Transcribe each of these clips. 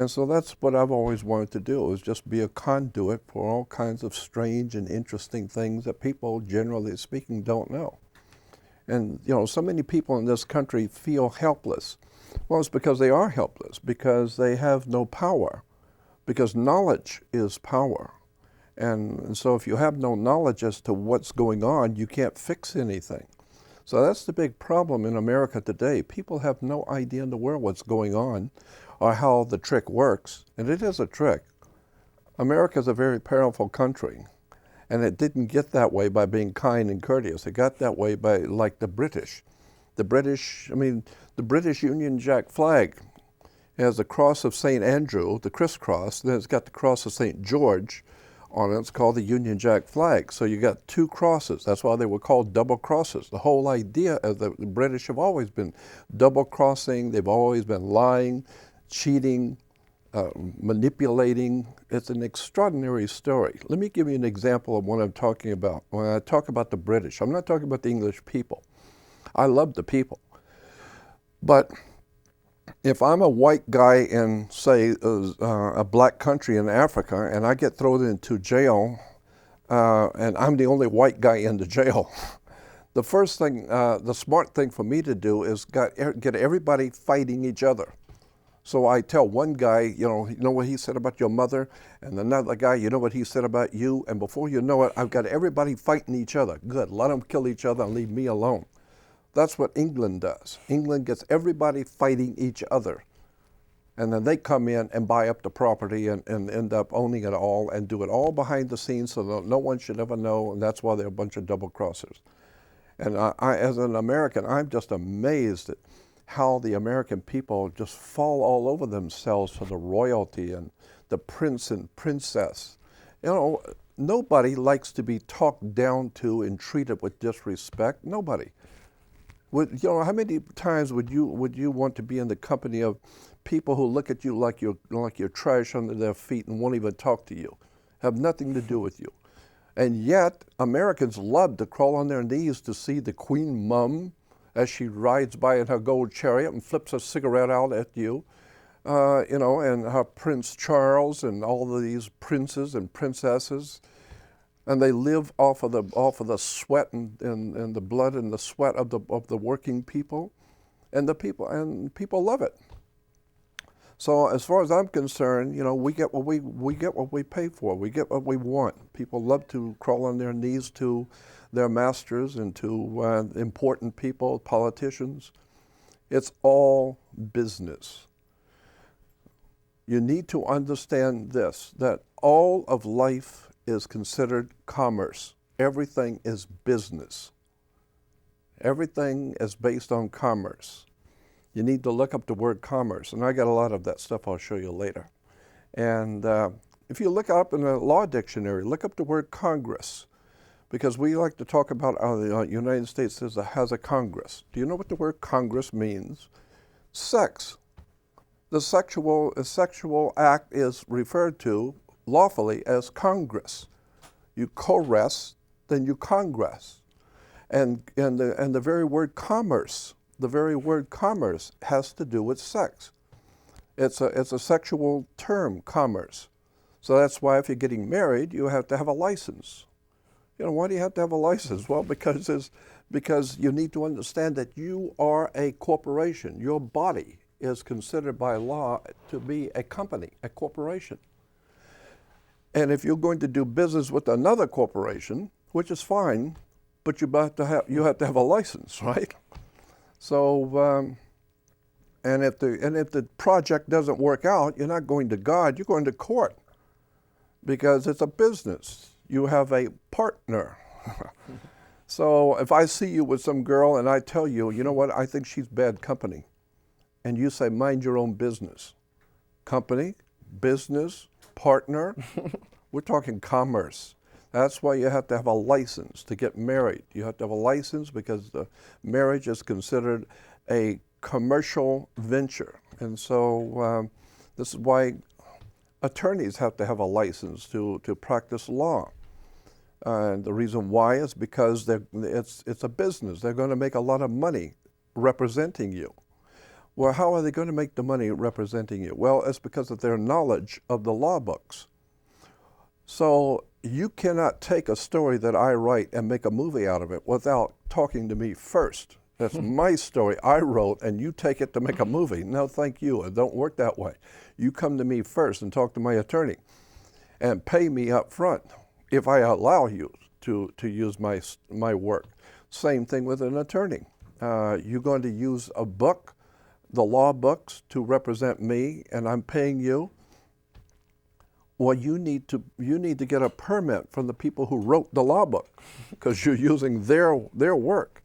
And so that's what I've always wanted to do, is just be a conduit for all kinds of strange and interesting things that people, generally speaking, don't know. And, so many people in this country feel helpless. Well, it's because they are helpless, because they have no power, because knowledge is power. And so if you have no knowledge as to what's going on, you can't fix anything. So that's the big problem in America today. People have no idea in the world what's going on or how the trick works. And it is a trick. America is a very powerful country. And it didn't get that way by being kind and courteous. It got that way by, like the British. The British Union Jack flag has the cross of St. Andrew, the crisscross, then it's got the cross of St. George on it. It's called the Union Jack flag. So you got two crosses. That's why they were called double crosses. The whole idea of the British have always been double crossing. They've always been lying, cheating, manipulating. It's an extraordinary story. Let me give you an example of what I'm talking about. When I talk about the British, I'm not talking about the English people. I love the people. But if I'm a white guy in, say, a black country in Africa, and I get thrown into jail, and I'm the only white guy in the jail, the first thing, the smart thing for me to do is get everybody fighting each other. So I tell one guy, you know what he said about your mother, and another guy, you know what he said about you, and before you know it, I've got everybody fighting each other. Good, let them kill each other and leave me alone. That's what England does. England gets everybody fighting each other. And then they come in and buy up the property and end up owning it all and do it all behind the scenes so that no one should ever know, and that's why they're a bunch of double crossers. And I, as an American, I'm just amazed at how the American people just fall all over themselves for the royalty and the prince and princess. Nobody likes to be talked down to and treated with disrespect. Nobody. How many times would you want to be in the company of people who look at you like you're trash under their feet and won't even talk to you, have nothing to do with you? And yet, Americans love to crawl on their knees to see the Queen Mum as she rides by in her gold chariot and flips a cigarette out at you, and her Prince Charles and all of these princes and princesses. And they live off of the sweat and the blood and the sweat of the working people, and people love it. So as far as I'm concerned, we get what we pay for. We get what we want. People love to crawl on their knees to their masters and to important people, politicians. It's all business. You need to understand this, that all of life is considered commerce. Everything is business. Everything is based on commerce. You need to look up the word commerce, and I got a lot of that stuff I'll show you later. And if you look up in a law dictionary, look up the word Congress, because we like to talk about the United States has a Congress. Do you know what the word Congress means? Sex. The sexual act is referred to lawfully as Congress. You co-rest, then you congress. And the very word commerce, has to do with sex. It's a sexual term, commerce. So that's why if you're getting married, you have to have a license. Why do you have to have a license? Well, because you need to understand that you are a corporation. Your body is considered by law to be a company, a corporation. And if you're going to do business with another corporation, which is fine, but you have to have a license, right? So, and if the project doesn't work out, you're not going to God, you're going to court, because it's a business. You have a partner. So if I see you with some girl and I tell you, you know what, I think she's bad company, and you say, mind your own business. Company, business, partner, we're talking commerce. That's why you have to have a license to get married. You have to have a license because the marriage is considered a commercial venture. And so this is why attorneys have to have a license to practice law. And the reason why is because it's a business. They're going to make a lot of money representing you. Well, how are they going to make the money representing you? Well, it's because of their knowledge of the law books. So you cannot take a story that I write and make a movie out of it without talking to me first. That's my story I wrote, and you take it to make a movie. No, thank you. It don't work that way. You come to me first and talk to my attorney and pay me up front if I allow you to use my work. Same thing with an attorney. You're going to use a book, the law books, to represent me, and I'm paying you. Well, you need to get a permit from the people who wrote the law book, because you're using their work.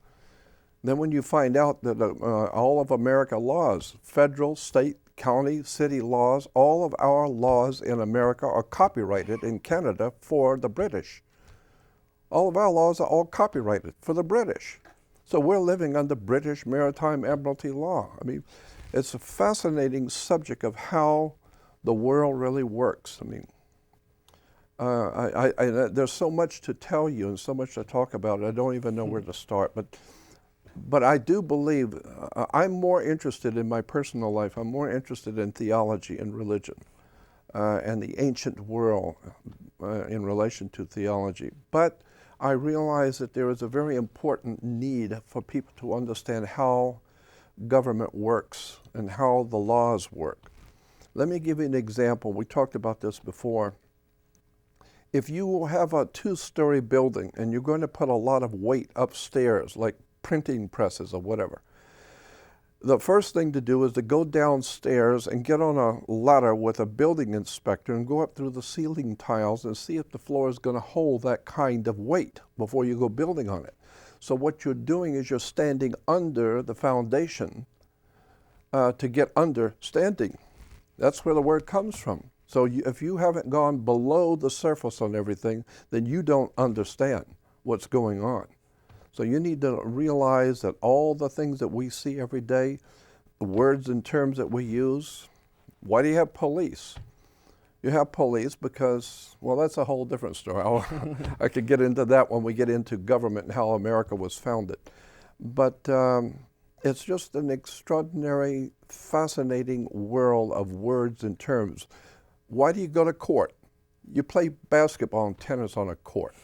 Then when you find out that all of America laws, federal, state, county, city laws, all of our laws in America are copyrighted in Canada for the British. All of our laws are all copyrighted for the British. So we're living under British Maritime Admiralty law. I mean, it's a fascinating subject of how the world really works. I mean, there's so much to tell you and so much to talk about. I don't even know where to start. But I do believe, I'm more interested in my personal life, I'm more interested in theology and religion and the ancient world in relation to theology. But I realize that there is a very important need for people to understand how government works and how the laws work. Let me give you an example. We talked about this before. If you have a two-story building and you're going to put a lot of weight upstairs, like printing presses or whatever, the first thing to do is to go downstairs and get on a ladder with a building inspector and go up through the ceiling tiles and see if the floor is going to hold that kind of weight before you go building on it. So what you're doing is you're standing under the foundation to get understanding. That's where the word comes from. So if you haven't gone below the surface on everything, then you don't understand what's going on. So you need to realize that all the things that we see every day, the words and terms that we use, why do you have police? You have police because, well, that's a whole different story. I could get into that when we get into government and how America was founded. But it's just an extraordinary, fascinating world of words and terms. Why do you go to court? You play basketball and tennis on a court.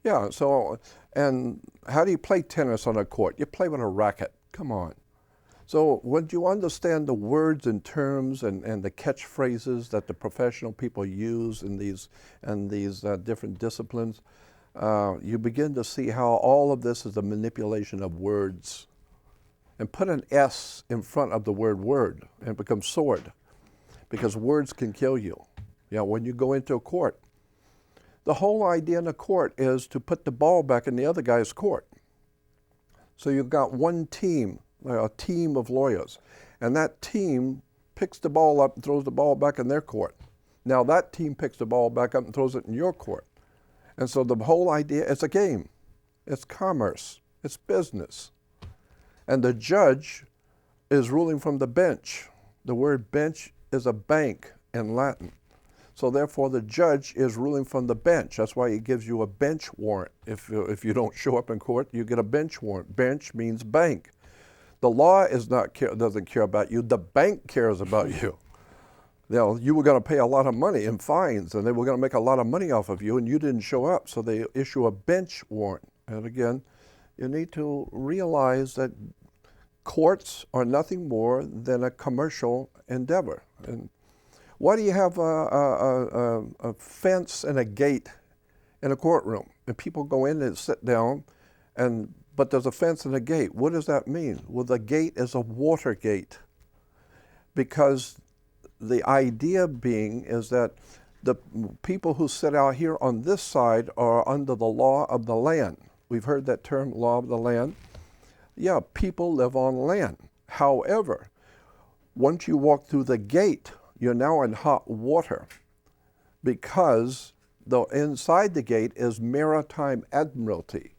Yeah, so, and how do you play tennis on a court? You play with a racket. Come on. So when you understand the words and terms and the catchphrases that the professional people use in these different disciplines, you begin to see how all of this is a manipulation of words. And put an S in front of the word word and it becomes sword, because words can kill you. You know, when you go into a court, the whole idea in a court is to put the ball back in the other guy's court. So you've got one team, a team of lawyers, and that team picks the ball up and throws the ball back in their court. Now that team picks the ball back up and throws it in your court. And so the whole idea, it's a game. It's commerce. It's business. And the judge is ruling from the bench. The word bench is a bank in Latin. So therefore the judge is ruling from the bench. That's why he gives you a bench warrant. If you don't show up in court, you get a bench warrant. Bench means bank. The law doesn't care about you. The bank cares about you. You know, you were going to pay a lot of money in fines, and they were going to make a lot of money off of you, and you didn't show up. So they issue a bench warrant. And again, you need to realize that courts are nothing more than a commercial endeavor. And why do you have a fence and a gate in a courtroom? And people go in and sit down, but there's a fence and a gate. What does that mean? Well, the gate is a water gate, because the idea being is that the people who sit out here on this side are under the law of the land. We've heard that term, law of the land. Yeah, people live on land. However, once you walk through the gate, you're now in hot water, because inside the gate is maritime admiralty.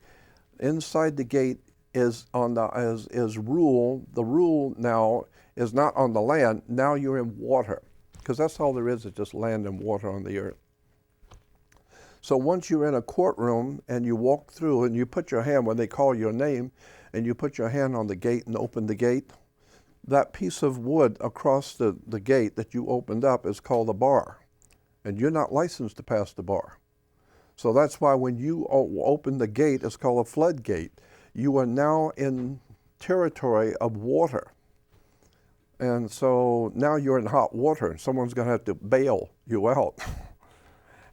Inside the gate is rule. The rule now is not on the land. Now you're in water, because that's all there is just land and water on the earth. So once you're in a courtroom and you walk through and you put your hand, when they call your name, and you put your hand on the gate and open the gate, that piece of wood across the gate that you opened up is called a bar, and you're not licensed to pass the bar. So that's why when you open the gate, it's called a floodgate. You are now in territory of water. And so now you're in hot water, and someone's going to have to bail you out.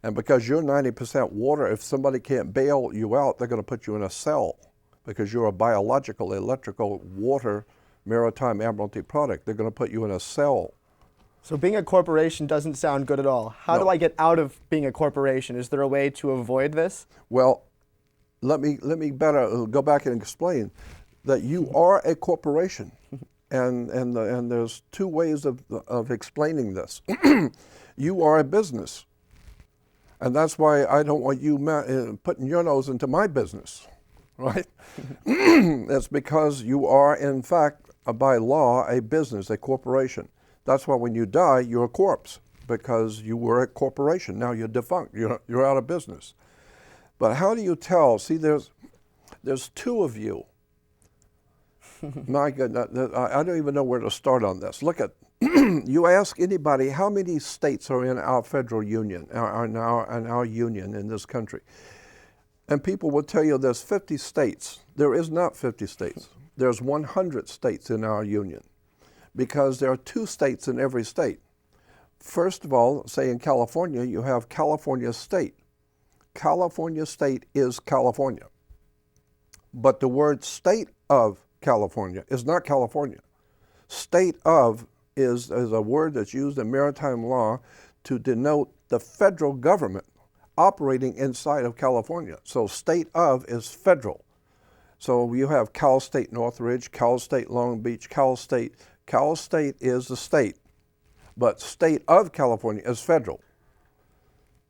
And because you're 90% water, if somebody can't bail you out, they're going to put you in a cell because you're a biological, electrical, water, maritime Admiralty product. They're going to put you in a cell. So being a corporation doesn't sound good at all. How do I get out of being a corporation? Is there a way to avoid this? Well, let me better go back and explain that you are a corporation. And there's two ways of explaining this. You are a business. And that's why I don't want you putting your nose into my business, right? It's because you are, in fact, by law, a business, a corporation. That's why when you die, you're a corpse, because you were a corporation. Now you're defunct. You're out of business. But how do you tell? See, there's two of you. My goodness, I don't even know where to start on this. Look at, you ask anybody, how many states are in our federal union, in our union in this country? And people will tell you there's 50 states. There is not 50 states. There's 100 states in our union, because there are 2 states in every state. First of all, say in California, you have California State. California State is California. But the word state of California is not California. State of is a word that's used in maritime law to denote the federal government operating inside of California. So state of is federal. So you have Cal State Northridge, Cal State Long Beach, Cal State. Cal State is the state, but state of California is federal.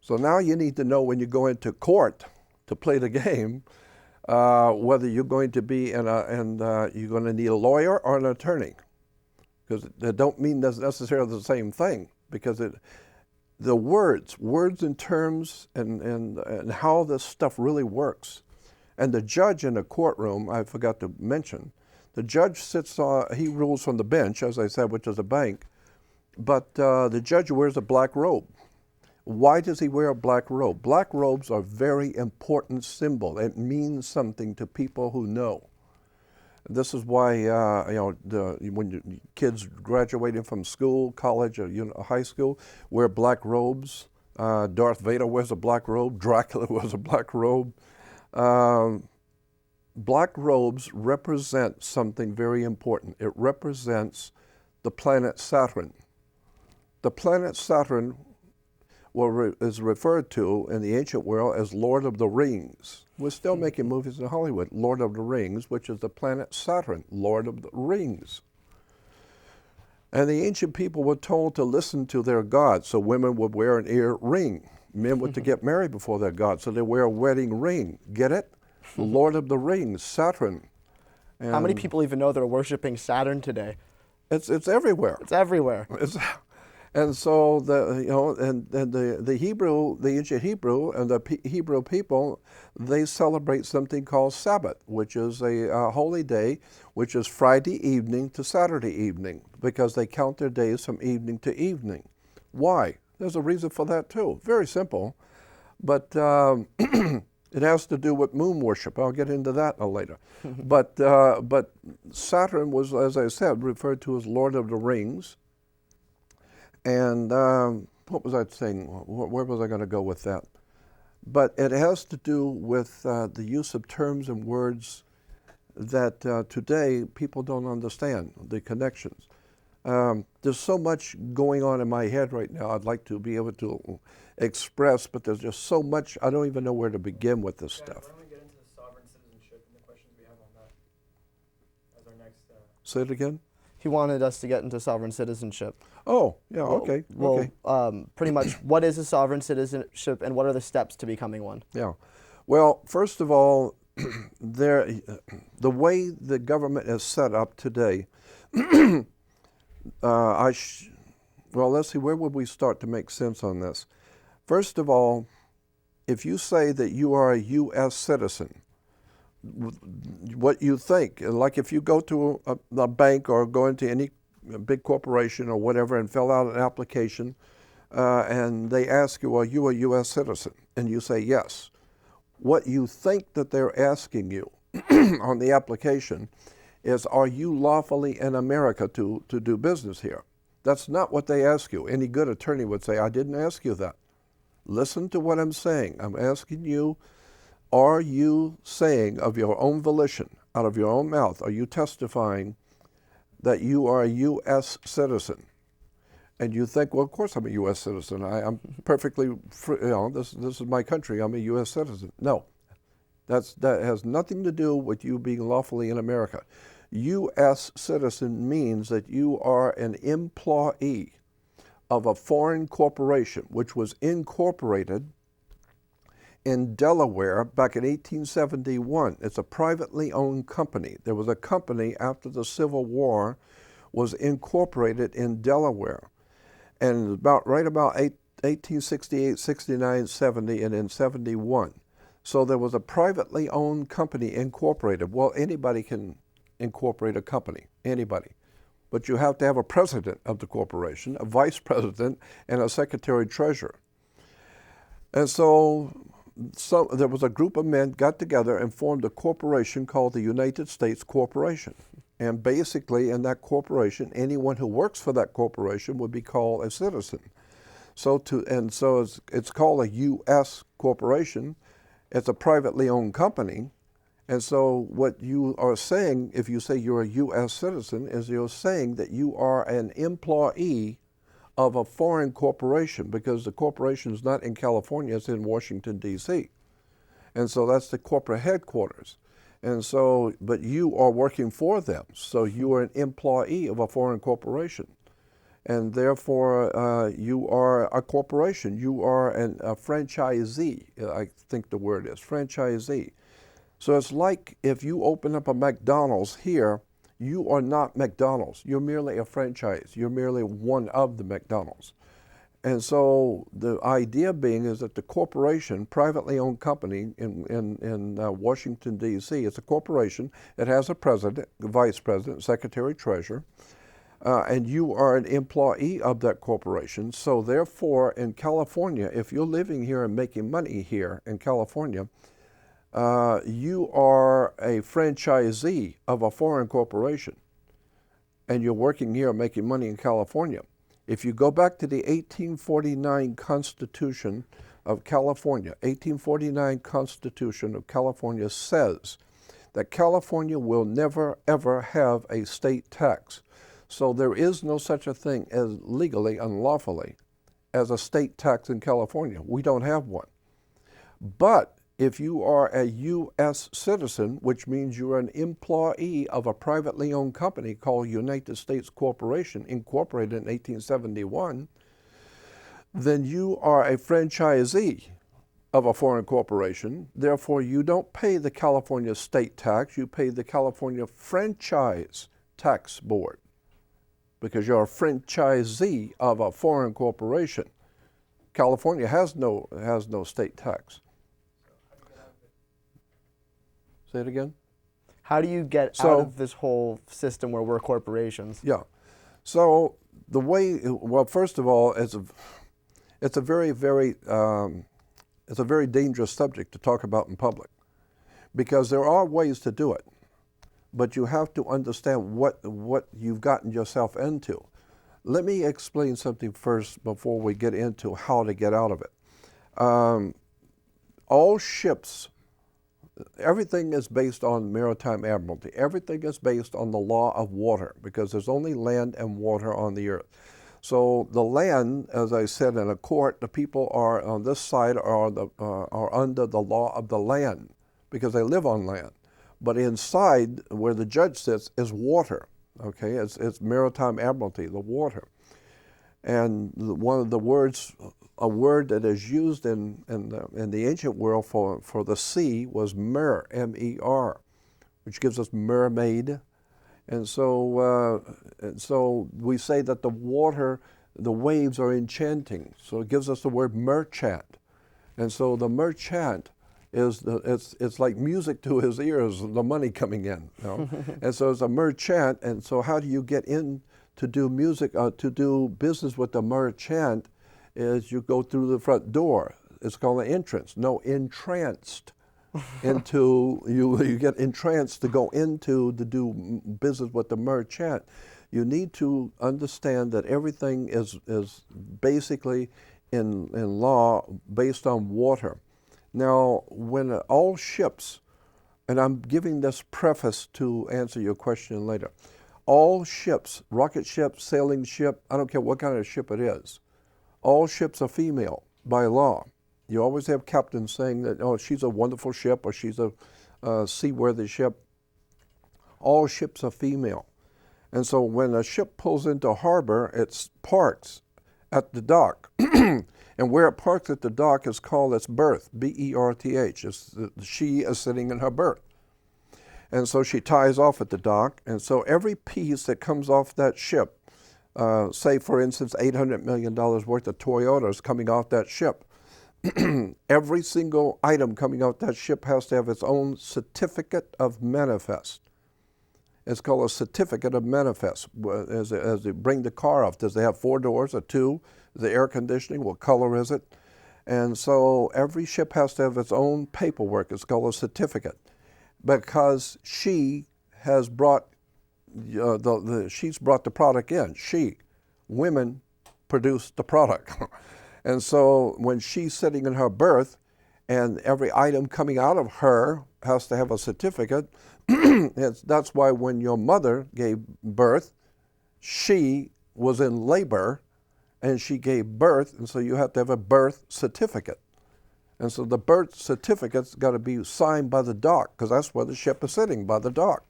So now you need to know when you go into court to play the game, whether you're going to be you're going to need a lawyer or an attorney, because they don't mean necessarily the same thing. Because the words and terms and how this stuff really works, and the judge in the courtroom, I forgot to mention, the judge sits he rules from the bench, as I said, which is a bank, but the judge wears a black robe. Why does he wear a black robe? Black robes are a very important symbol. It means something to people who know. This is why when kids graduating from school, college, or high school, wear black robes. Darth Vader wears a black robe. Dracula wears a black robe. Black robes represent something very important. It represents the planet Saturn. The planet Saturn is referred to in the ancient world as Lord of the Rings. We're still making movies in Hollywood, Lord of the Rings, which is the planet Saturn, Lord of the Rings. And the ancient people were told to listen to their gods, so women would wear an ear ring. Men were to get married before their god, so they wear a wedding ring. Get it? Lord of the Rings, Saturn. And how many people even know they're worshiping Saturn today? It's everywhere. It's everywhere. And so the Hebrew, the ancient Hebrew, and the Hebrew people, they celebrate something called Sabbath, which is a holy day, which is Friday evening to Saturday evening, because they count their days from evening to evening. Why? There's a reason for that too. Very simple, but it has to do with moon worship. I'll get into that later. But Saturn was, as I said, referred to as Lord of the Rings. And what was I saying? Where was I going to go with that? But it has to do with the use of terms and words that today people don't understand, the connections. There's so much going on in my head right now I'd like to be able to express, but there's just so much, I don't even know where to begin with this stuff. Why don't we get into sovereign citizenship and the questions we have on that as our next... Say it again? He wanted us to get into sovereign citizenship. Oh, yeah, okay. Pretty much, what is a sovereign citizenship and what are the steps to becoming one? Yeah. Well, first of all, the way the government is set up today, well, let's see, where would we start to make sense on this? First of all, if you say that you are a U.S. citizen, what you think. Like if you go to a bank or go into any big corporation or whatever and fill out an application, and they ask you, are you a U.S. citizen? And you say yes. What you think that they're asking you on the application is, are you lawfully in America to do business here? That's not what they ask you. Any good attorney would say, I didn't ask you that. Listen to what I'm saying. I'm asking you, are you saying of your own volition, out of your own mouth, are you testifying that you are a U.S. citizen? And you think, well, of course I'm a U.S. citizen. I'm perfectly free, this is my country. I'm a U.S. citizen. No, that has nothing to do with you being lawfully in America. U.S. citizen means that you are an employee of a foreign corporation, which was incorporated in Delaware back in 1871. It's a privately owned company. There was a company after the Civil War was incorporated in Delaware. And right about 1868, 69, 70, and in 71. So there was a privately owned company incorporated. Well, anybody can incorporate a company, anybody. But you have to have a president of the corporation, a vice president, and a secretary treasurer. And so there was a group of men got together and formed a corporation called the United States Corporation. And basically in that corporation, anyone who works for that corporation would be called a citizen. So it's called a U.S. corporation. It's a privately owned company. And so what you are saying, if you say you're a U.S. citizen, is you're saying that you are an employee of a foreign corporation, because the corporation is not in California, it's in Washington, D.C. And so that's the corporate headquarters. And so, but you are working for them, so you are an employee of a foreign corporation. And therefore, you are a corporation. You are a franchisee, I think the word is, franchisee. So it's like if you open up a McDonald's here, you are not McDonald's. You're merely a franchise. You're merely one of the McDonald's. And so the idea being is that the corporation, privately owned company in Washington, D.C., it's a corporation. It has a president, vice president, secretary, treasurer, and you are an employee of that corporation. So therefore, in California, if you're living here and making money here in California, you are a franchisee of a foreign corporation, and you're working here making money in California. If you go back to the 1849 Constitution of California, 1849 Constitution of California says that California will never, ever have a state tax. So there is no such a thing as legally, unlawfully, as a state tax in California. We don't have one. But if you are a U.S. citizen, which means you're an employee of a privately owned company called United States Corporation, incorporated in 1871, then you are a franchisee of a foreign corporation. Therefore, you don't pay the California state tax, you pay the California Franchise Tax Board, because you're a franchisee of a foreign corporation. California has no state tax. Say it again? How do you get out of this whole system where we're corporations? Yeah. So the way, well, first of all, it's a very, very dangerous subject to talk about in public, because there are ways to do it, but you have to understand what you've gotten yourself into. Let me explain something first before we get into how to get out of it. All ships, everything is based on maritime admiralty. Everything is based on the law of water, because there's only land and water on the earth. So the land, as I said, in a court, the people are on this side are under the law of the land, because they live on land. But inside, where the judge sits, is water. Okay, it's maritime admiralty, the water. And one of the words, a word that is used in the ancient world for the sea was mer, M-E-R, which gives us mermaid. And so we say that the water, the waves are enchanting. So it gives us the word merchant. And so the merchant it's like music to his ears, the money coming in. You know? And so it's a merchant. And so how do you get in to do music, to do business with the merchant? Is you go through the front door. It's called an entrance. No, entranced into you get entranced to go into to do business with the merchant. You need to understand that everything is basically in law based on water. Now, when all ships, and I'm giving this preface to answer your question later, all ships, rocket ship, sailing ship, I don't care what kind of ship it is, all ships are female by law. You always have captains saying that, oh, she's a wonderful ship or she's a seaworthy ship. All ships are female. And so when a ship pulls into harbor, it parks at the dock. And where it parks at the dock is called its berth, B-E-R-T-H. She is sitting in her berth. And so she ties off at the dock. And so every piece that comes off that ship, say for instance, $800 million worth of Toyotas coming off that ship, every single item coming off that ship has to have its own certificate of manifest. It's called a certificate of manifest. As they bring the car off, does it have 4 doors or 2? The air conditioning, what color is it? And so every ship has to have its own paperwork. It's called a certificate, because she has brought she's brought the product in. Women produce the product. And so when she's sitting in her berth and every item coming out of her has to have a certificate, that's why when your mother gave birth, she was in labor and she gave birth, and so you have to have a birth certificate. And so the birth certificate's got to be signed by the dock, because that's where the ship is sitting, by the dock.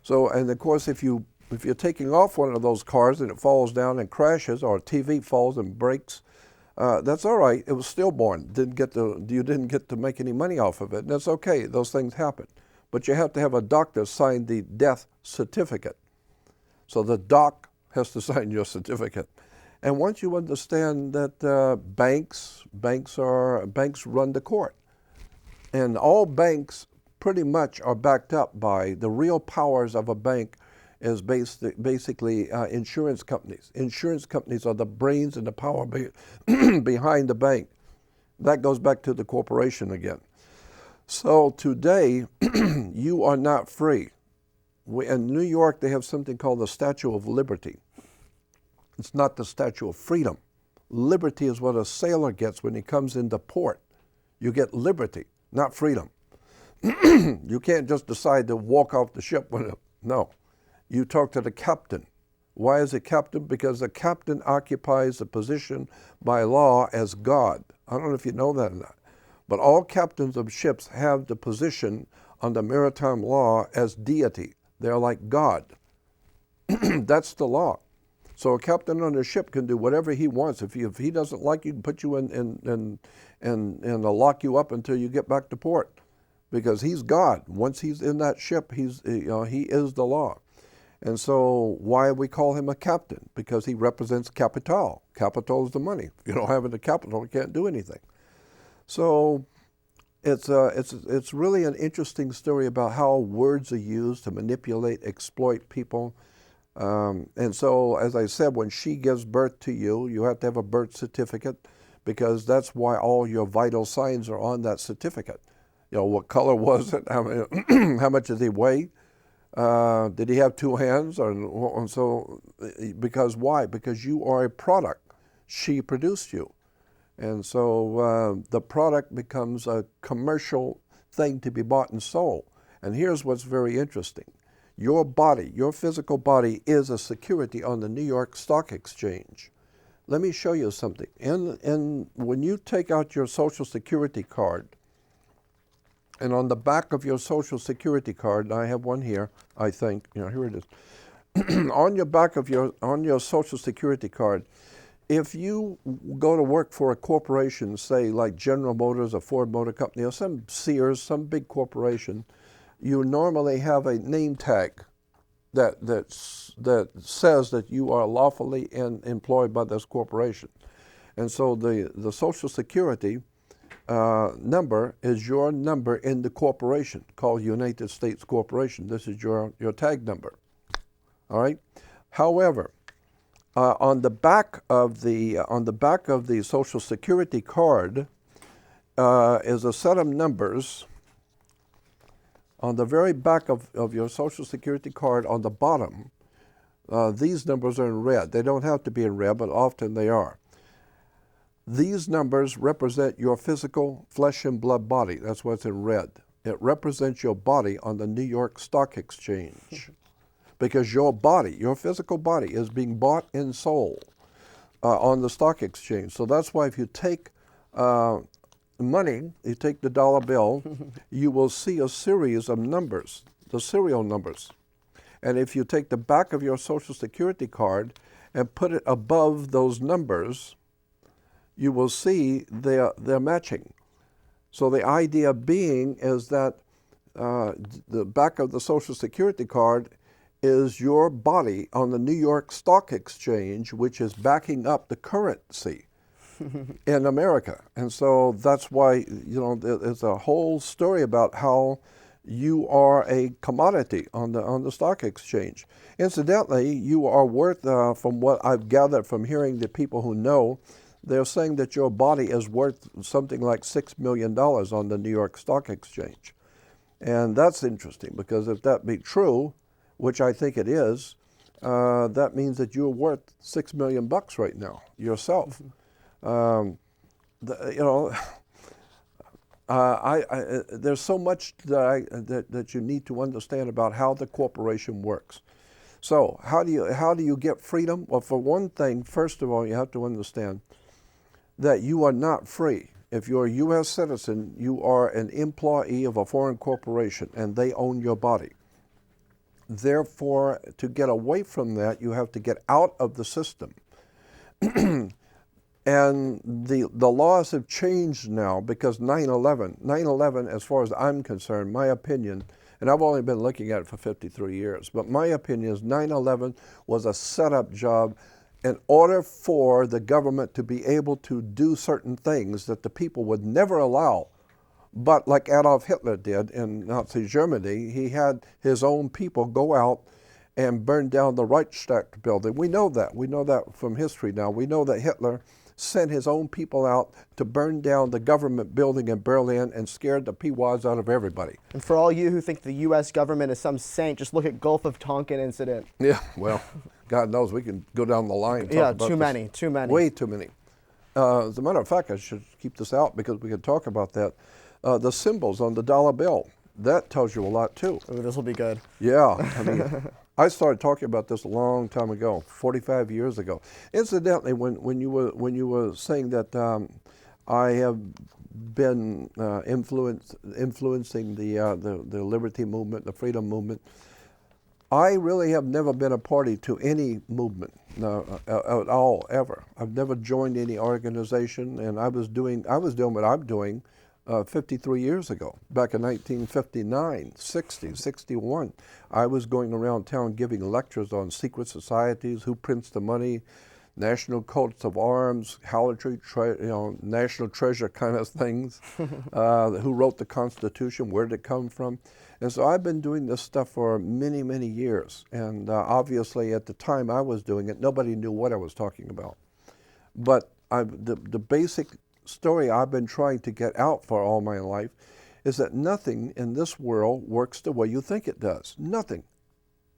So, and of course, if you're taking off one of those cars and it falls down and crashes, or a TV falls and breaks, that's all right. It was stillborn. You didn't get to make any money off of it. And that's okay. Those things happen. But you have to have a doctor sign the death certificate. So the doc has to sign your certificate. And once you understand that banks run the court, and all banks pretty much are backed up by the real powers of a bank is basically insurance companies. Insurance companies are the brains and the power behind the bank. That goes back to the corporation again. So today, you are not free. In New York, they have something called the Statue of Liberty. It's not the Statue of Freedom. Liberty is what a sailor gets when he comes into port. You get liberty, not freedom. You can't just decide to walk off the ship. No. You talk to the captain. Why is it captain? Because the captain occupies the position by law as God. I don't know if you know that or not. But all captains of ships have the position under maritime law as deity. They're like God. That's the law. So a captain on a ship can do whatever he wants. If he doesn't like you, he can put you in and lock you up until you get back to port, because he's God. Once he's in that ship, he is the law. And so why we call him a captain? Because he represents capital. Capital is the money. If you don't have the capital, you can't do anything. So it's really an interesting story about how words are used to manipulate, exploit people. And so, as I said, when she gives birth to you, you have to have a birth certificate, because that's why all your vital signs are on that certificate. You know, what color was it? How much did he weigh? Did he have 2 hands? And so, because why? Because you are a product. She produced you. And so the product becomes a commercial thing to be bought and sold. And here's what's very interesting. Your body, your physical body, is a security on the New York Stock Exchange. Let me show you something. When you take out your Social Security card, and on the back of your Social Security card, and I have one here, I think, here it is. On your Social Security card, if you go to work for a corporation, say like General Motors or Ford Motor Company or some Sears, some big corporation, you normally have a name tag that says that you are lawfully employed by this corporation. And so the Social Security number is your number in the corporation called United States Corporation. This is your tag number. All right. However, on the back of the Social Security card is a set of numbers. On the very back of your Social Security card, on the bottom, these numbers are in red. They don't have to be in red, but often they are. These numbers represent your physical flesh and blood body. That's what's in red. It represents your body on the New York Stock Exchange. Because your body, your physical body, is being bought and sold on the stock exchange. So that's why if you take money, you take the dollar bill, you will see a series of numbers, the serial numbers. And if you take the back of your Social Security card and put it above those numbers, you will see they're matching. So the idea being is that the back of the Social Security card is your body on the New York Stock Exchange, which is backing up the currency in America. And so that's why, there's a whole story about how you are a commodity on the stock exchange. Incidentally, you are worth, from what I've gathered from hearing the people who know, they're saying that your body is worth something like $6 million on the New York Stock Exchange. And that's interesting, because if that be true, which I think it is, that means that you're worth $6 million right now yourself. There's so much that you need to understand about how the corporation works. So how do you get freedom? Well, for one thing, first of all, you have to understand that you are not free. If you're a U.S. citizen, you are an employee of a foreign corporation, and they own your body. Therefore, to get away from that, you have to get out of the system. And the laws have changed now because 9/11, as far as I'm concerned, my opinion, and I've only been looking at it for 53 years, but my opinion is 9/11 was a setup job in order for the government to be able to do certain things that the people would never allow. But like Adolf Hitler did in Nazi Germany, he had his own people go out and burn down the Reichstag building. We know that. We know that from history now. We know that Hitler sent his own people out to burn down the government building in Berlin and scared the peawads out of everybody. And for all you who think the U.S. government is some saint, just look at Gulf of Tonkin incident. Yeah, well, God knows we can go down the line. And talk about too this. many. Way too many. As a matter of fact, I should keep this out because we could talk about that. The symbols on the dollar bill, that tells you a lot too. Ooh, this will be good. Yeah, I mean, I started talking about this a long time ago, 45 years ago. Incidentally, when you were saying that I have been influencing the liberty movement, the freedom movement, I really have never been a party to any movement at all, ever. I've never joined any organization, and I was doing what I'm doing 53 years ago, back in 1959, 60, 61. I was going around town giving lectures on secret societies, who prints the money, national coats of arms, harlotry, national treasure kind of things, who wrote the Constitution, where did it come from. And so I've been doing this stuff for many, many years. And obviously at the time I was doing it, nobody knew what I was talking about. But the basic story I've been trying to get out for all my life is that nothing in this world works the way you think it does. Nothing.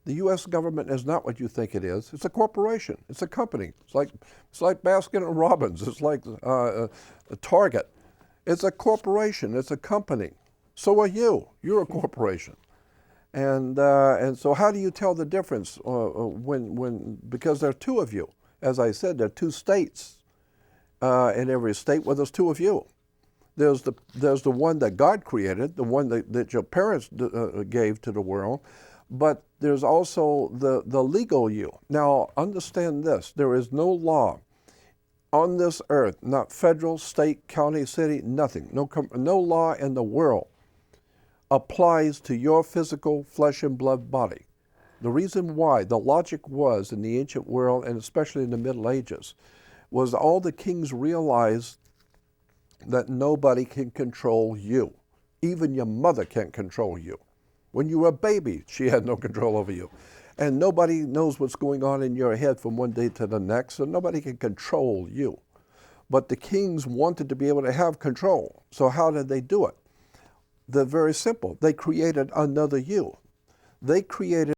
The U.S. government is not what you think it is. It's a corporation. It's a company. It's like Baskin and Robbins. It's like a Target. It's a corporation. It's a company. So are you. You're a corporation. And so how do you tell the difference because there are two of you. As I said, there are two states. In every state, well, there's two of you. There's the one that God created, the one that your parents gave to the world, but there's also the legal you. Now, understand this: there is no law on this earth, not federal, state, county, city, nothing. No law in the world applies to your physical flesh and blood body. The reason why, the logic was in the ancient world, and especially in the Middle Ages, was all the kings realized that nobody can control you. Even your mother can't control you. When you were a baby, she had no control over you. And nobody knows what's going on in your head from one day to the next, so nobody can control you. But the kings wanted to be able to have control. So how did they do it? They're very simple. They created another you. They created